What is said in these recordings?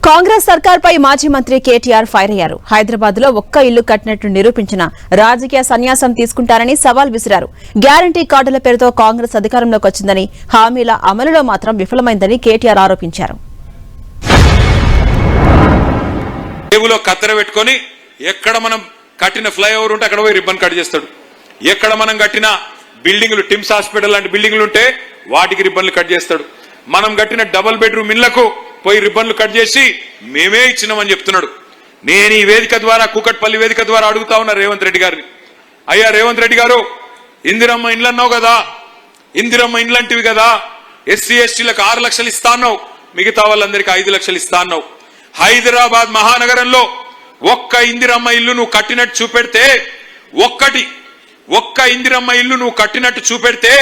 కాంగ్రెస్ సర్కార్పై మాజీ మంత్రి కేటీఆర్ ఫైర్ అయ్యారు. హైదరాబాద్ లో ఒక్క ఇల్లు కట్టినట్టు నిరూపించిన రాజకీయ సన్యాసం తీసుకుంటారని సవాల్ విసిరారు. గ్యారంటీ కార్డుల పేరుతో కాంగ్రెస్ అధికారంలోకి వచ్చిందని, హామీల అమలులో మాత్రం విఫలమైందని కేటీఆర్ ఆరోపించారు. టేబుల్లో కత్తెర పెట్టుకొని ఎక్కడ మనం కట్టిన ఫ్లైఓవర్ ఉంటే అక్కడ పోయి రిబ్బన్ కట్ చేస్తాడు. ఎక్కడ మనం కట్టిన బిల్డింగ్లు, టిమ్స్ హాస్పిటల్ లాంటి బిల్డింగ్లు ఉంటే వాటికి రిబ్బన్లు కట్ చేస్తాడు. మనం కట్టిన డబుల్ బెడ్రూమ్ ఇళ్లకు పోయి రిబ్బన్లు కట్ చేసి మేమే ఇచ్చినామని చెప్తున్నాడు. నేను ఈ వేదిక ద్వారా, కూకట్పల్లి వేదిక ద్వారా అడుగుతా ఉన్నా రేవంత్ రెడ్డి గారిని, అయ్యా రేవంత్ రెడ్డి గారు, ఇందిరమ్మ ఇండ్లు అన్నావు కదా, ఇందిరమ్మ ఇండ్లంటివి కదా, ఎస్సీ ఎస్టీలకు 6 లక్షలు ఇస్తా అన్నావు, మిగతా వాళ్ళందరికీ 5 లక్షలు ఇస్తా అన్నావు. హైదరాబాద్ మహానగరంలో ఒక్క ఇందిరమ్మ ఇల్లు నువ్వు కట్టినట్టు చూపెడితే, ఒక్క ఇందిరమ్మ ఇల్లు నువ్వు కట్టినట్టు చూపెడితే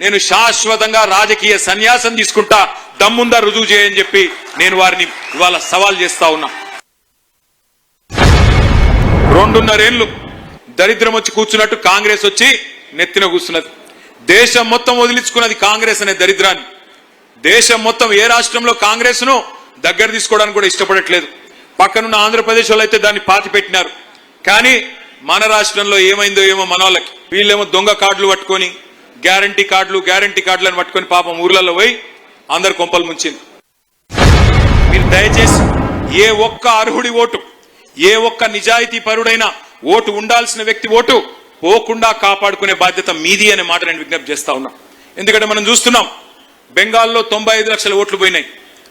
నేను శాశ్వతంగా రాజకీయ సన్యాసం తీసుకుంటా, దమ్ముందా రుజువు చేయని చెప్పి నేను వారిని ఇవాళ సవాల్ చేస్తా ఉన్నా. 2.5 ఏళ్లు దరిద్రం వచ్చి కూర్చున్నట్టు కాంగ్రెస్ వచ్చి నెత్తిన కూర్చున్నది. దేశం మొత్తం వదిలించుకున్నది కాంగ్రెస్ అనే దరిద్రాన్ని. దేశం మొత్తం ఏ రాష్ట్రంలో కాంగ్రెస్ ను దగ్గర తీసుకోవడానికి కూడా ఇష్టపడట్లేదు. పక్కనున్న ఆంధ్రప్రదేశ్ వాళ్ళు అయితే దాన్ని పాతి పెట్టినారు. కానీ మన రాష్ట్రంలో ఏమైందో ఏమో మన వాళ్ళకి. వీళ్ళేమో దొంగ కార్డులు పట్టుకొని గ్యారంటీ కార్డులను పట్టుకొని పాపం ఊర్లలో పోయి అందరు కొంపలు ముంచింది. మీరు దయచేసి ఏ ఒక్క అర్హుడి ఓటు, ఏ ఒక్క నిజాయితీ పరుడైన ఓటు, ఉండాల్సిన వ్యక్తి ఓటు పోకుండా కాపాడుకునే బాధ్యత మీది అనే మాట నేను విజ్ఞప్తి చేస్తా ఉన్నా. ఎందుకంటే మనం చూస్తున్నాం, బెంగాల్లో 95 లక్షల ఓట్లు పోయినాయి.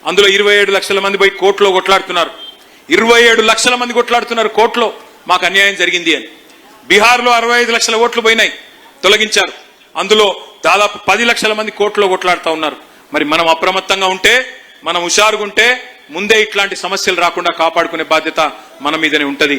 అందులో 27 లక్షల మంది పోయి కోర్టులో కొట్లాడుతున్నారు. 27 లక్షల మంది కొట్లాడుతున్నారు కోర్టులో మాకు అన్యాయం జరిగింది అని. బీహార్లో 65 లక్షల ఓట్లు పోయినాయి, తొలగించారు. అందులో దాదాపు 10 లక్షల మంది కోర్టులో కొట్లాడుతూ ఉన్నారు. మరి మనం అప్రమత్తంగా ఉంటే, మనం హుషారుగుంటే ముందే ఇట్లాంటి సమస్యలు రాకుండా కాపాడుకునే బాధ్యత మన మీదనే ఉంటది.